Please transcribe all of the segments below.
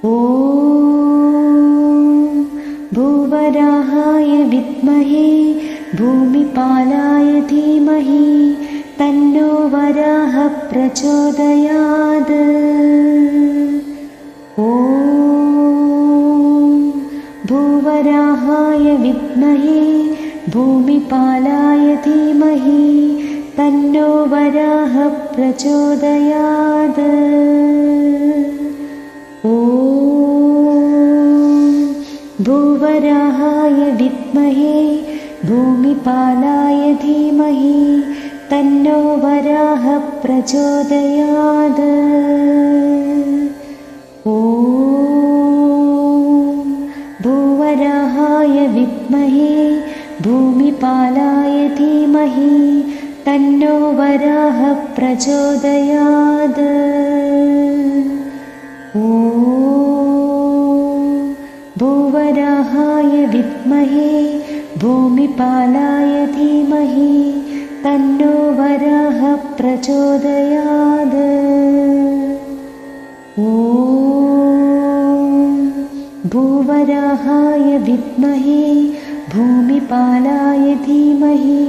ॐ भूवराहाय विद्महे भूमिपालाय धीमहि तन्नो वराहः प्रचोदयात्। ॐ भूवराहाय विद्महे भूमिपालाय धीमहि तन्नो वराहः प्रचोदयात्। ॐ भूवराहाय विद्महे भूमिपालाय धीमहि तन्नो वराहः प्रचोदयात्। ॐ भूवराहाय विद्महे भूमिपालाय धीमहि तन्नो वराहः प्रचोदयात्। ॐ भूवराहाय विद्महे भूमिपालाय धीमहि तन्नो वराहः प्रचोदयात्। ॐ भूवराहाय विद्महे भूमिपालाय धीमहि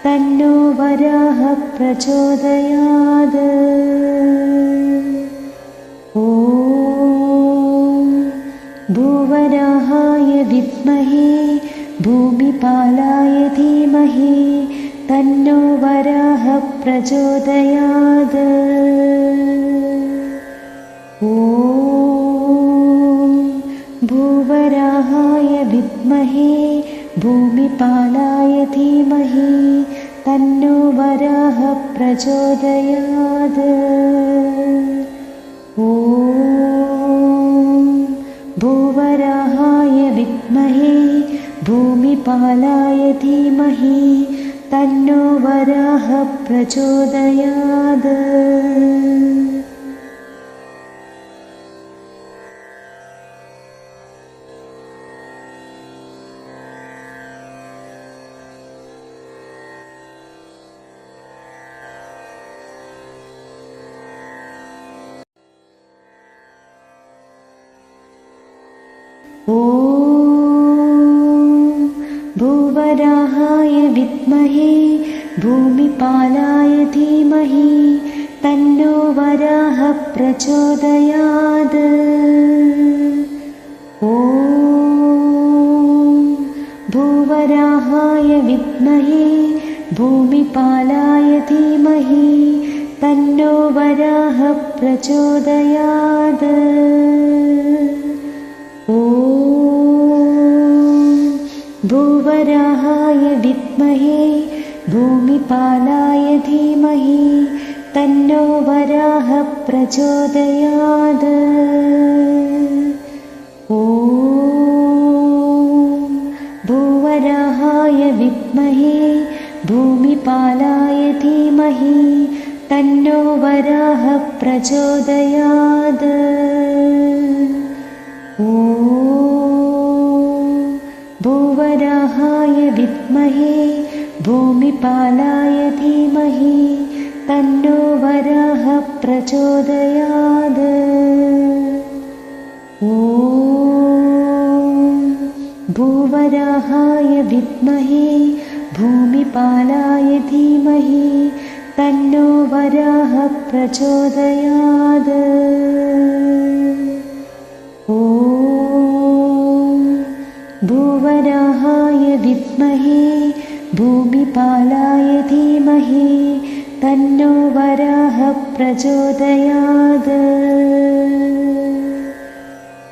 तन्नो वराहः प्रचोदयात्। ॐ भूवराहाय विद्महे भूमिपालाय धीमहि तन्नो वराहः प्रचोदयात्। ॐ भूवराहाय विद्महे भूमिपालाय धीमहि तन्नो वराहः प्रचोदयात्। ॐ भूवराहाय विद्महे भूमिपालाय धीमहि तन्नो वराहः प्रचोदयात्। ॐ भूवराहाय विद्महे भूमिपालाय धीमहि तन्नो वराहः प्रचोदयात्। ॐ भूवराहाय विद्महे भूमिपालाय धीमहि तन्नो वराहः प्रचोदयात्। ॐ भूवराहाय विद्महे भूमिपालाय धीमहि तन्नो वराहः प्रचोदयात्। ॐ भूवराहाय विद्महे भूमिपालाय धीमहि तन्नो वराहः प्रचोदयात्। ॐ भूवराहाय विद्महे भूमिपालाय धीमहि तन्नो वराहः प्रचोदयात्। ॐ भूवराहाय विद्महे भूमिपालाय धीमहि तन्नो वराहः प्रचोदयात्। ॐ भूवराहाय विद्महे भूमिपालाय धीमहि तन्नो वराहः प्रचोदयात्।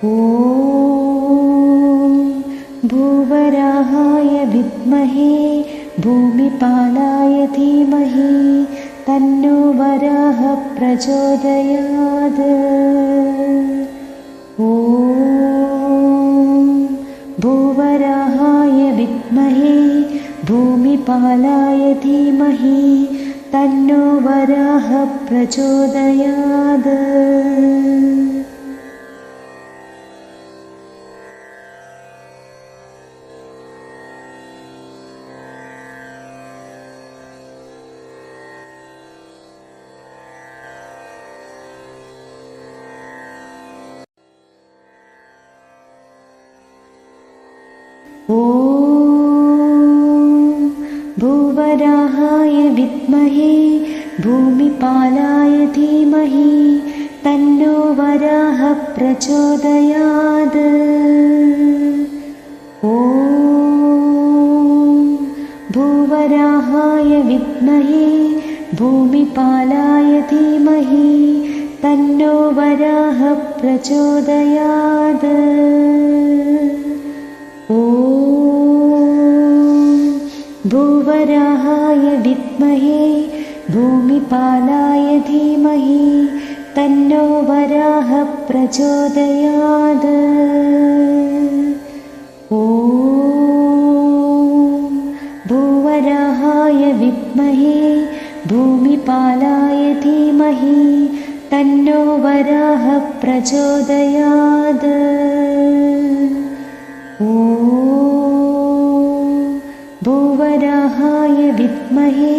ॐ भूवराहाय विद्महे भूमिपालाय धीमहि तन्नो वराहः प्रचोदयात्। ॐ भूवराहाय विद्महे भूमिपालाय धीमहि तन्नो वराहः प्रचोदयात्। ॐ भूवराहाय विद्महे भूमिपालाय धीमहि तन्नो वराहः प्रचोदयात्। ॐ भूवराहाय विद्महे भूमिपालाय धीमहि तन्नो वराहः प्रचोदयात्। ॐ भूवराहाय विद्महे भूमिपालाय धीमहि तन्नो वराहः प्रचोदयात्। ॐ भूवराहाय विद्महे भूमिपालाय धीमहि तन्नो वराहः प्रचोदयात्। ॐ भूवराहाय विद्महे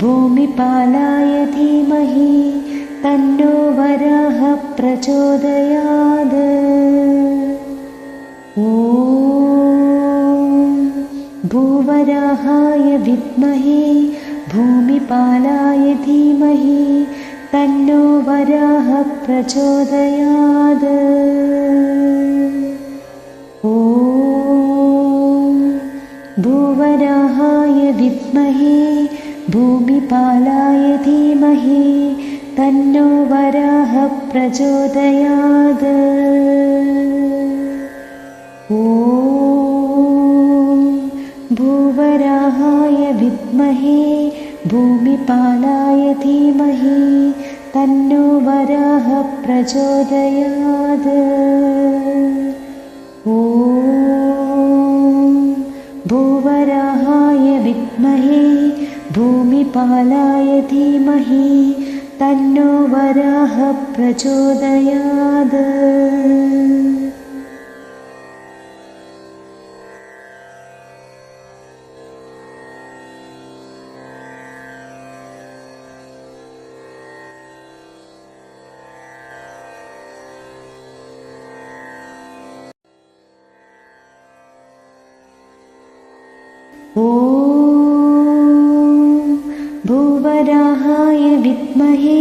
भूमिपालाय धीमहि तन्नो वराहः प्रचोदयात्। ॐ भूवराहाय विद्महे भूमिपालाय धीमहि तन्नो वराहः प्रचोदयात्। ॐ भूवराहाय विद्महे भूमिपालाय धीमहि तन्नो वराहः प्रचोदयात्। ॐ भूवराहाय विद्महे भूमिपालाय धीमहि तन्नो वराहः प्रचोदयात्। ॐ भूवराहाय विद्महे भूमिपालाय धीमहि तन्नो वराहः प्रचोदयात्। ॐ भूवराहाय विद्महे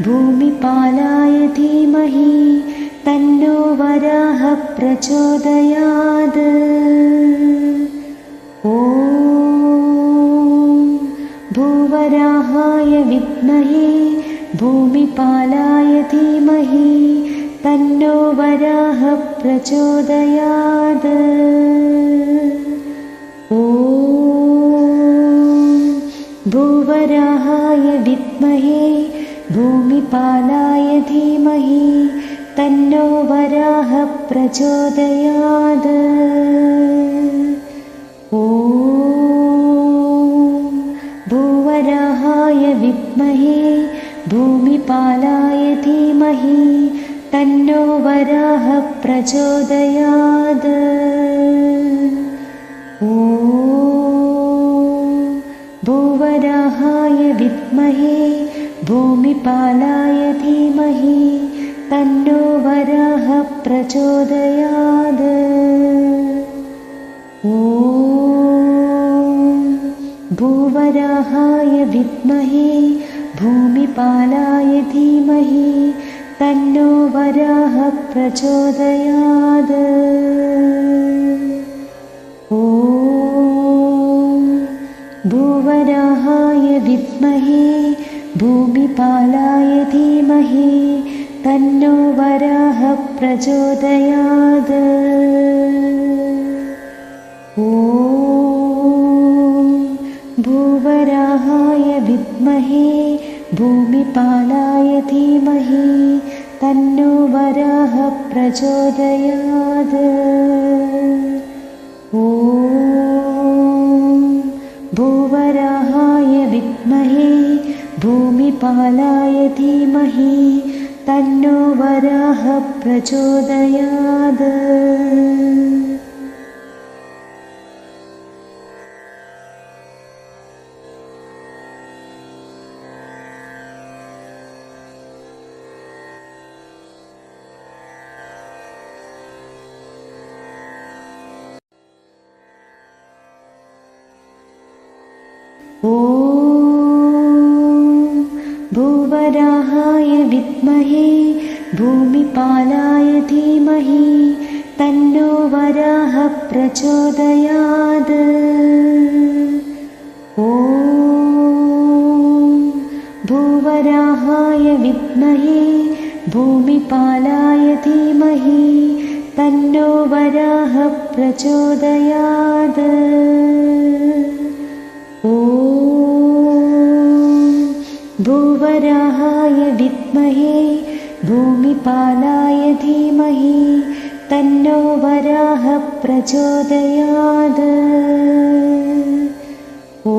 भूमिपालाय धीमहि तन्नो वराहः प्रचोदयात्। ॐ भूवराहाय विद्महे भूमिपालाय धीमहि तन्नो वराहः प्रचोदयात्। ॐ भूवराहाय विद्महे भूमिपालाय धीमहि तन्नो वराहः प्रचोदयात्। ॐ भूवराहाय विद्महे भूमिपालाय धीमहि तन्नो वराहः प्रचोदयात्। ॐ भूवराहाय विद्महे भूमिपालाय धीमहि तन्नो वराहः प्रचोदयात्। ॐ भूवराहाय विद्महे भूमिपालाय धीमहि तन्नो वराहः प्रचोदयात्। ॐ भूवराहाय विद्महे भूमिपालाय धीमहि तन्नो वराहः प्रचोदयात्। ॐ भूवराहाय विद्महे भूमिपालाय धीमहि तन्नो वराहः प्रचोदयात्। ॐ भूवराहाय विद्महे भूमिपालाय धीमहि तन्नो वराहः प्रचोदयात्। भूवराहाय विद्महे भूमिपालाय धीमहि तन्नो वराहः प्रचोदयात्। ॐ भूवराहाय विद्महे भूमिपालाय धीमहि तन्नो वराहः प्रचोदयात्। ॐ भूवराहाय विद्महे भूमिपालाय धीमहि तन्नो वराहः प्रचोदयात्। ॐ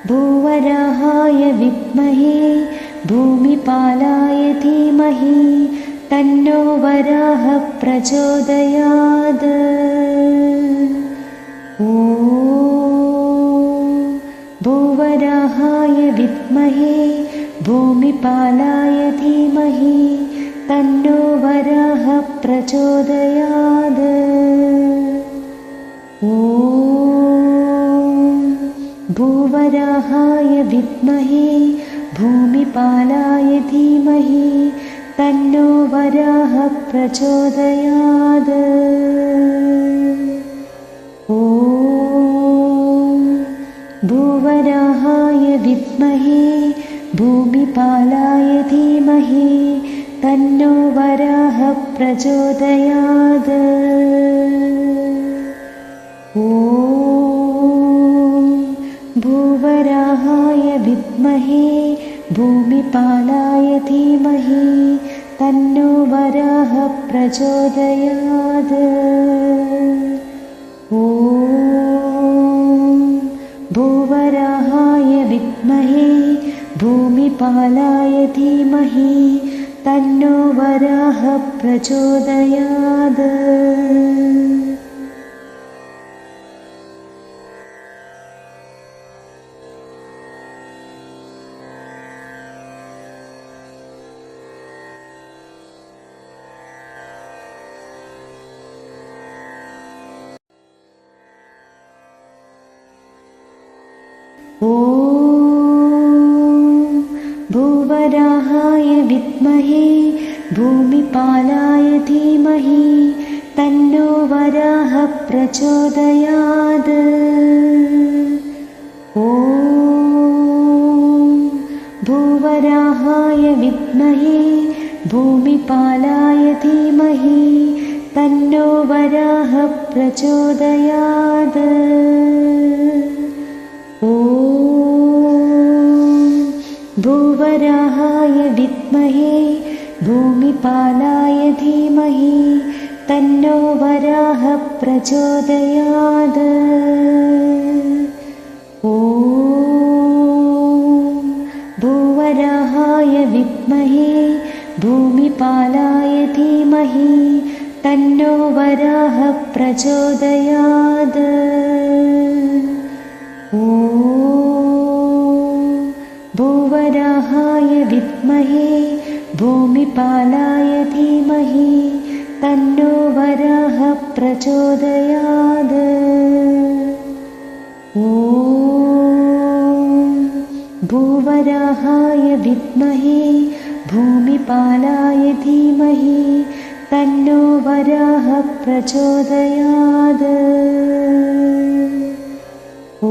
भूवराहाय विद्महे भूमिपालाय धीमहि तन्नो वराहः प्रचोदयात्। ॐ भूवराहाय विद्महे भूमिपालाय धीमहि तन्नो वराहः प्रचोदयात्। ॐ भूवराहाय विद्महे भूमिपालाय धीमहि तन्नो वराहः प्रचोदयात्। ॐ भूवराहाय विद्महे भूमिपालाय धीमहि तन्नो वराहः प्रचोदयात्। ॐ भूवराहाय विद्महे भूमिपालाय धीमहि तन्नो वराहः प्रचोदयात्। ॐ भूवराहाय विद्महे भूमिपालाय धीमहि तन्नो वराहः प्रचोदयात्। ॐ भूवराहाय विद्महे भूमिपालाय धीमहि तन्नो वराहः प्रचोदयात्। ॐ भूवराहाय विद्महे भूमिपालाय धीमहि तन्नो वराहः प्रचोदयात्। ॐ भूवराहाय विद्महे भूमिपालाय धीमहि तन्नो वराहः प्रचोदयात्। ॐ भूवराहाय विद्महे भूमिपालाय धीमहि तन्नो वराहः प्रचोदयात्। ॐ भूवराहाय विद्महे भूमिपालाय धीमहि तन्नो वराहः प्रचोदयात्। ॐ भूवराहाय विद्महे भूमिपालाय धीमहि तन्नो वराहः प्रचोदयात्। ॐ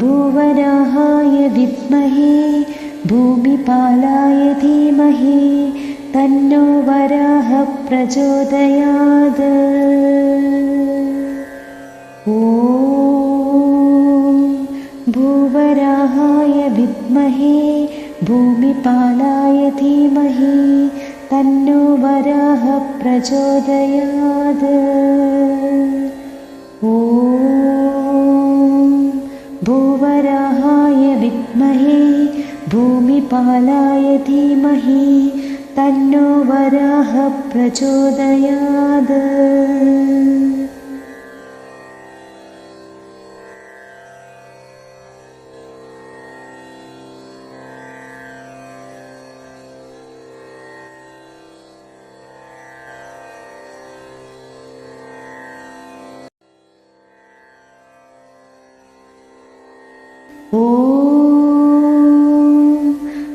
भूवराहाय विद्महे भूमिपालाय धीमहि तन्नो वराहः प्रचोदयात्। ॐ भूवराहाय विद्महे भूमिपालाय धीमहि तन्नो वराहः प्रचोदयात्। ॐ भूवराहाय विद्महे भूमिपालाय धीमहि तन्नो वराहः प्रचोदयात्। ॐ ॐ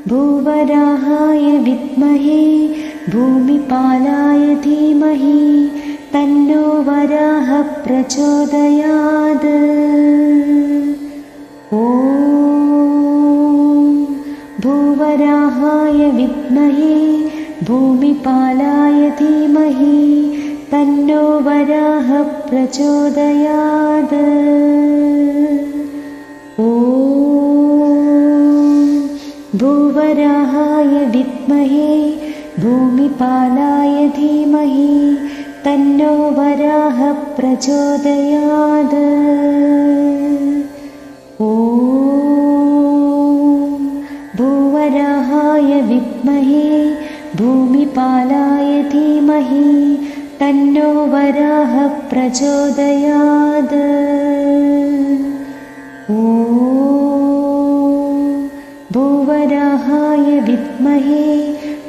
भूवराहाय विद्महे भूमिपालाय धीमहि तन्नो वराहः प्रचोदयात्। ॐ भूवराहाय विद्महे भूमिपालाय धीमहि तन्नो वराहः प्रचोदयात्। ॐ भूवराहाय विद्महे भूमिपालाय धीमहि तन्नो वराहः प्रचोदयात्। ॐ भूवराहाय विद्महे भूमिपालाय धीमहि तन्नो वराहः प्रचोदयात्। ॐ भूवराहाय विद्महे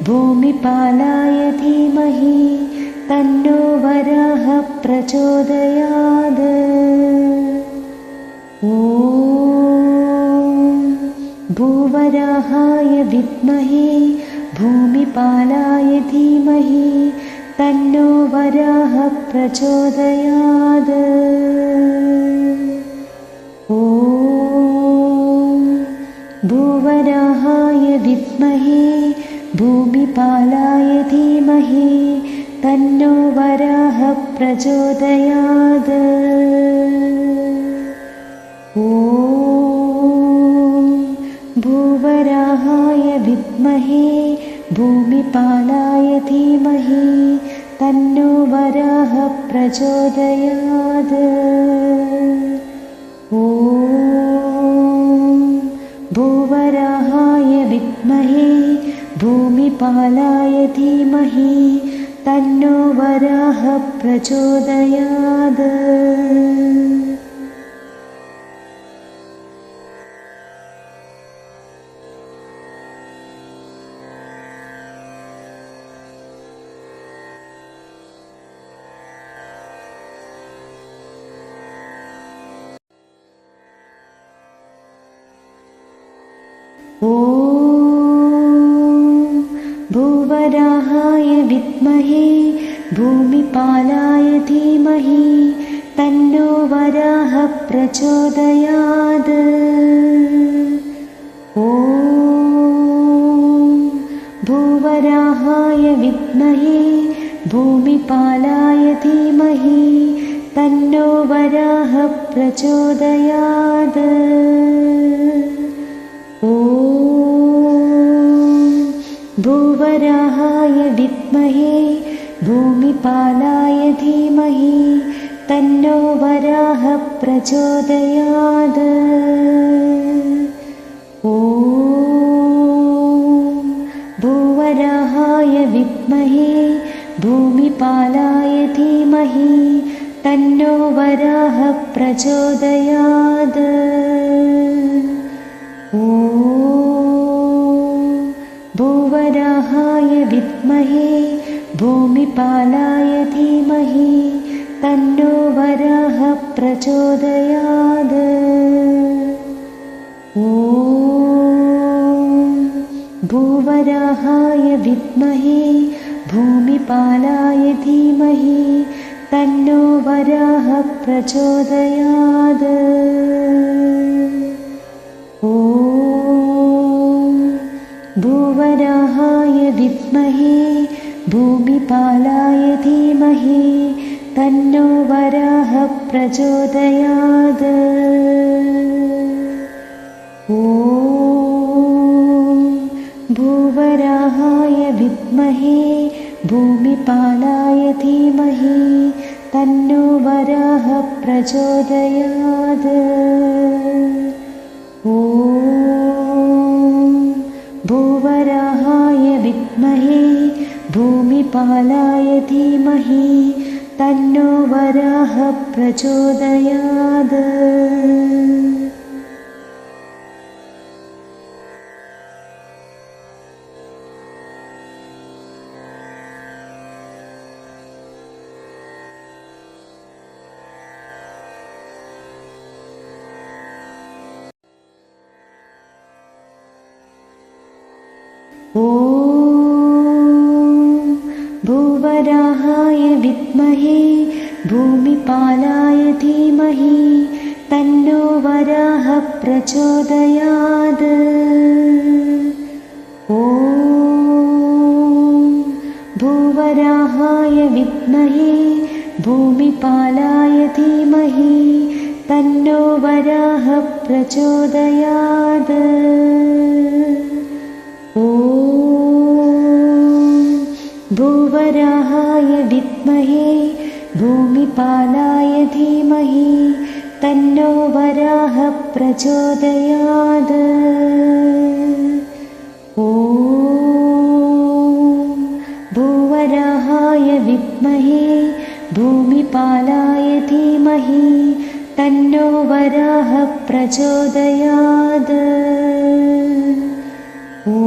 भूमिपालाय धीमहि तन्नो वराहः प्रचोदयात्। ॐ भूवराहाय विद्महे भूमिपालाय धीमहि तन्नो वराहः प्रचोदयात्। ॐ भूवराहाय विद्महे भूमिपालाय धीमहि तन्नो वराहः प्रचोदयात्। ॐ भूवराहाय विद्महे भूमिपालाय धीमहि तन्नो वराहः प्रचोदयात्। ॐ भूवराहाय विद्महे भूमिपालाय धीमहि तन्नो वराहः प्रचोदयात्। ॐ भूवराहाय विद्महे भूमिपालाय धीमहि तन्नो वराहः प्रचोदयात्। ॐ भूवराहाय विद्महे भूमिपालाय धीमहि तन्नो वराहः प्रचोदयात्। ॐ भूवराहाय विद्महे भूमिपालाय धीमहि तन्नो वराहः प्रचोदयात्। ॐ भूवराहाय विद्महे भूमिपालाय धीमहि तन्नो वराहः प्रचोदयात्। ॐ भूवराहाय विद्महे भूमिपालाय धीमहि तन्नो वराहः प्रचोदयात्। ॐ भूवराहाय विद्महे भूमिपालाय धीमहि तन्नो वराहः प्रचोदयात्। ॐ भूवराहाय विद्महे भूमिपालाय धीमहि तन्नो वराहः प्रचोदयात्। ॐ भूवराहाय विद्महे भूमिपालाय धीमहि तन्नो वराहः प्रचोदयात्। ॐ भूवराहाय विद्महे भूमिपालाय धीमहि तन्नो वराहः प्रचोदयात्। ॐ भूवराहाय विद्महे भूमिपालाय धीमहि तन्नो वराहः प्रचोदयात्। ॐ भूवराहाय विद्महे भूमिपालाय धीमहि तन्नो वराहः प्रचोदयात्। ॐ भूवराहाय विद्महे भूमिपालाय धीमहि तन्नो वराहः प्रचोदयात्। ॐ भूवराहाय विद्महे भूमिपालाय धीमहि तन्नो वराहः प्रचोदयात्। ॐ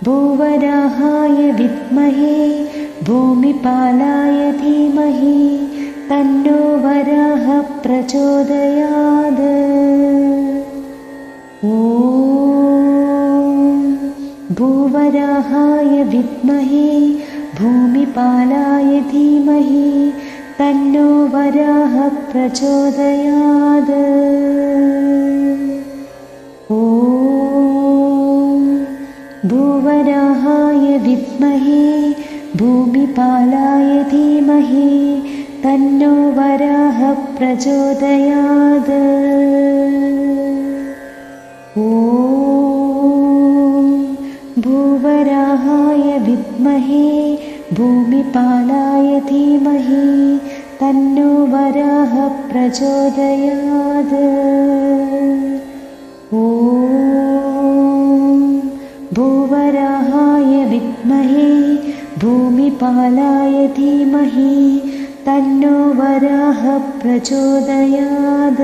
भूवराहाय विद्महे भूमिपालाय धीमहि तन्नो वराहः प्रचोदयात्। ॐ भूवराहाय विद्महे भूमिपालाय धीमहि तन्नो वराहः प्रचोदयात्। ॐ भूवराहाय विद्महे भूमिपालाय धीमहि तन्नो वराहः प्रचोदयात्। ॐ भूवराहाय विद्महे भूमिपालाय धीमहि तन्नो वराहः प्रचोदयात्। ॐ भूवराहाय विद्महे भूमिपालाय धीमहि तन्नो वराहः प्रचोदयात्।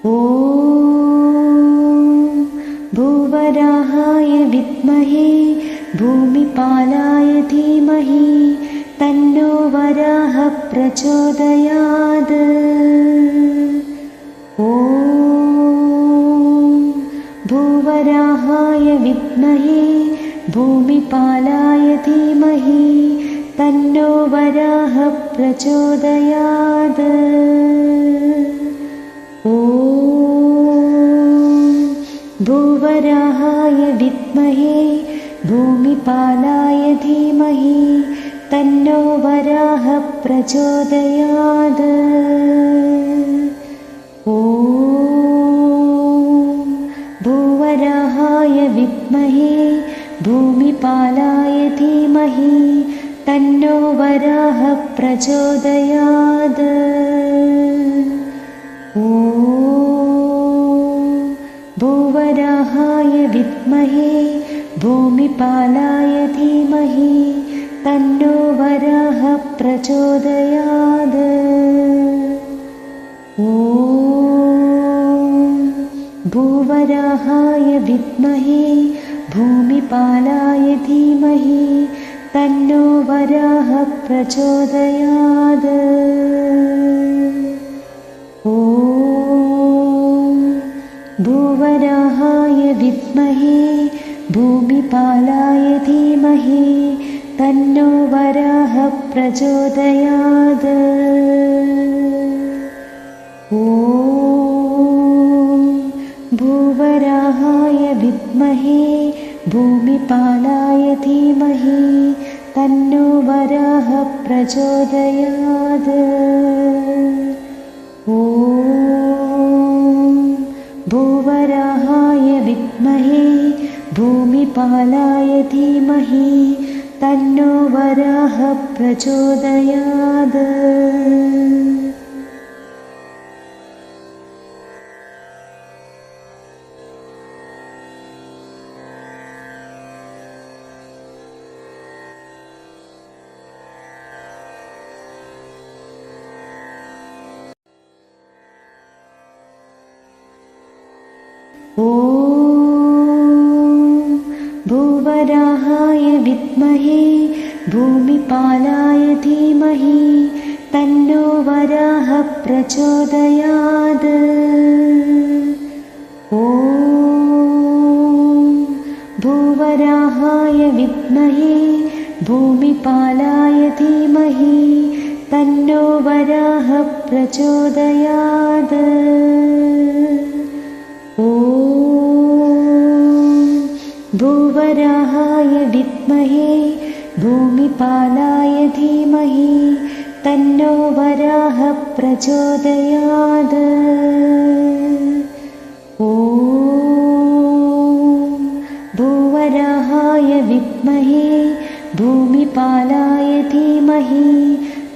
ॐ भूवराहाय विद्महे भूमिपालाय धीमहि तन्नो वराहः प्रचोदयात्। ॐ भूवराहाय विद्महे भूमिपालाय धीमहि तन्नो वराहः प्रचोदयात्। ॐ भूवराहाय विद्महे भूमिपालाय धीमहि तन्नो वराहः प्रचोदयात्। ॐ भूवराहाय विद्महे भूमिपालाय धीमहि तन्नो वराहः प्रचोदयात्। ॐ भूवराहाय विद्महे भूमिपालाय धीमहि तन्नो वराहः प्रचोदयात्। ॐ भूवराहाय विद्महे भूमिपालाय धीमहि तन्नो वराहः प्रचोदयात्। ॐ भूवराहाय विद्महे भूमिपालाय धीमहि तन्नो वराहः प्रचोदयात्। ॐ भूवराहाय विद्महे भूमिपालाय धीमहि तन्नो वराहः प्रचोदयात्। ॐ भूवराहाय विद्महे भूमिपालाय धीमहि तन्नो वराहः प्रचोदयात्। विद्महे भूमिपालाय धीमहि तन्नो वराहः प्रचोदयात्। ॐ भूवराहाय विद्महे भूमिपालाय धीमहि तन्नो वराहः प्रचोदयात्। ॐ भूवराहाय विद्महे भूमिपालाय धीमहि तन्नो वराहः प्रचोदयात्। ॐ भूवराहाय विद्महे भूमिपालाय धीमहि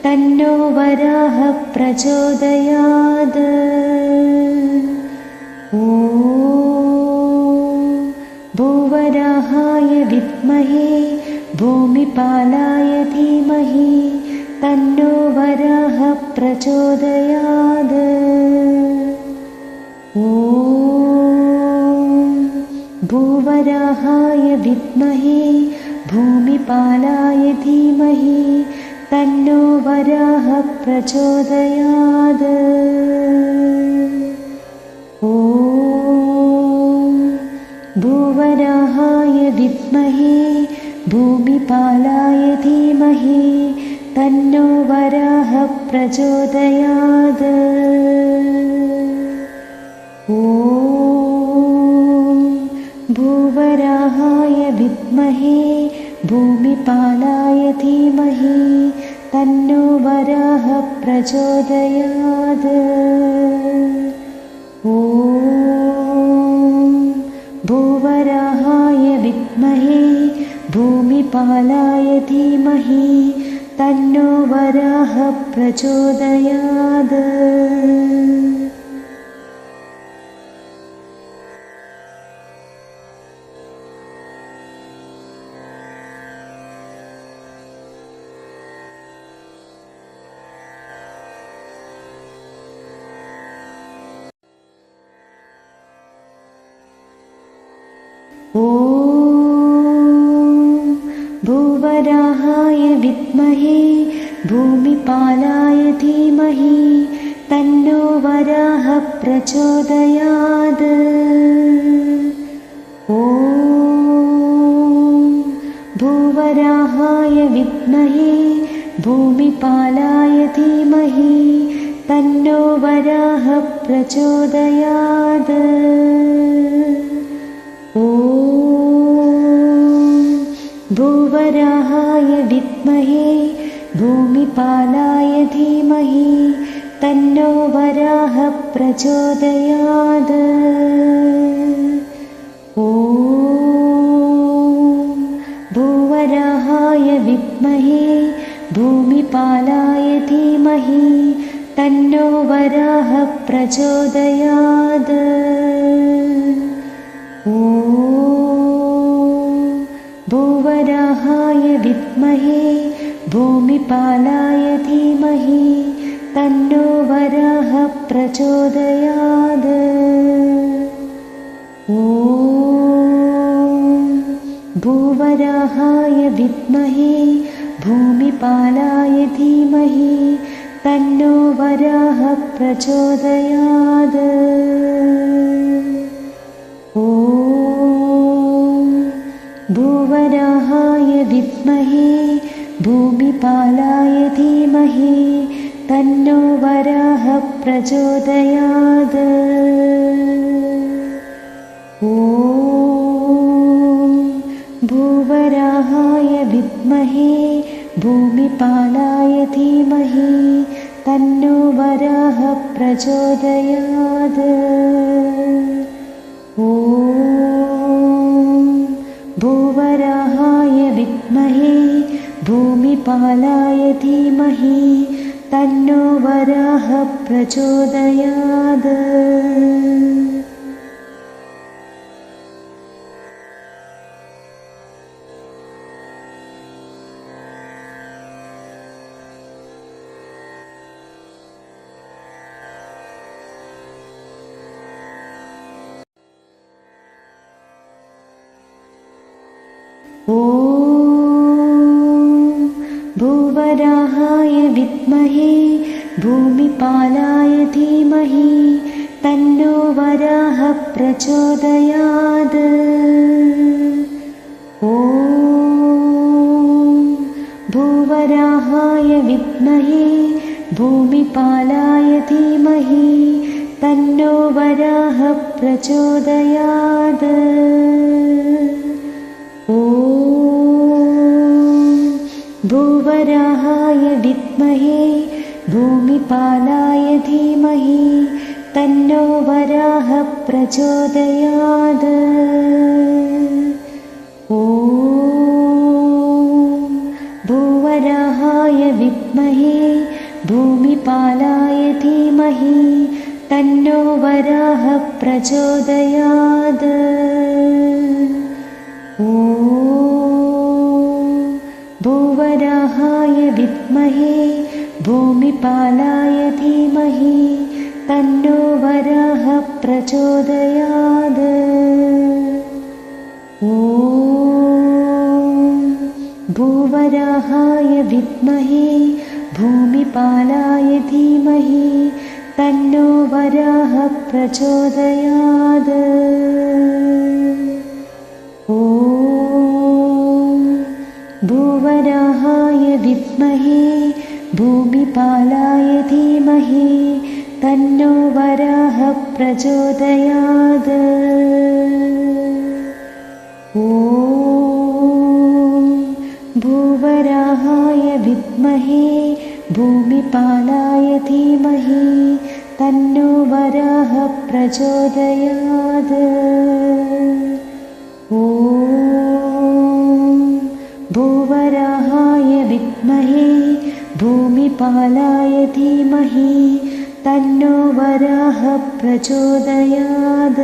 तन्नो वराहः प्रचोदयात्। ॐ भूवराहाय विद्महे भूमिपालाय धीमहि तन्नो वराहः प्रचोदयात्। ॐ भूवराहाय विद्महे भूमिपालाय धीमहि तन्नो वराहः प्रचोदयात्। ॐ भूवराहाय विद्महे भूमिपालाय धीमहि तन्नो वराहः प्रचोदयात्। ॐ भूवराहाय विद्महे भूमिपालाय धीमहि तन्नो वराहः प्रचोदयात्। ॐ भूवराहाय विद्महे भूमिपालाय धीमहि तन्नो वराहः प्रचोदयात्। ॐ भूवराहाय विद्महे भूमिपालाय धीमहि तन्नो वराहः प्रचोदयात्। ॐ भूवराहाय विद्महे भूमिपालाय धीमहि तन्नो वराहः प्रचोदयात्। ॐ भूवराहाय विद्महे भूमिपालाय धीमहि तन्नो वराहः प्रचोदयात्। ॐ भूवराहाय विद्महे भूमिपालाय धीमहि तन्नो वराहः प्रचोदयात्। ॐ भूवराहाय विद्महे भूमिपालाय धीमहि तन्नो वराहः प्रचोदयात्। ॐ भूवराहाय विद्महे भूमिपालाय धीमहि तन्नो वराहः प्रचोदयात्। ॐ भूवराहाय विद्महे भूमिपालाय धीमहि तन्नो वराहः प्रचोदयात्। ॐ भूवराहाय विद्महे भूमिपालाय धीमहि तन्नो वराहः प्रचोदयात्। ॐ भूवराहाय विद्महे भूमिपालाय धीमहि तन्नो वराहः प्रचोदयात्। ॐ विद्महे भूमिपालाय धीमहि तन्नो वराहः प्रचोदयात्। ॐ भूवराहाय विद्महे भूमिपालाय धीमहि तन्नो वराहः प्रचोदयात्। ॐ भूवराहाय विद्महे भूमिपालाय धीमहि तन्नो वराहः प्रचोदयात्। ॐ भूवराहाय विद्महे भूमिपालाय धीमहि तन्नो वराहः प्रचोदयात्। ॐ भूवराहाय विद्महे भूमिपालाय धीमहि तन्नो वराहः प्रचोदयात्। ॐ भूवराहाय विद्महे भूमिपालाय धीमहि तन्नो वराहः प्रचोदयात्। ॐ भूवराहाय विद्महे भूमिपालाय धीमहि तन्नो वराहः प्रचोदयात्। ॐ भूवराहाय विद्महे भूमिपालाय धीमहि तन्नो वराहः प्रचोदयात्। ॐ भूवराहाय विद्महे भूमिपालाय धीमहि तन्नो वराहः प्रचोदयात्।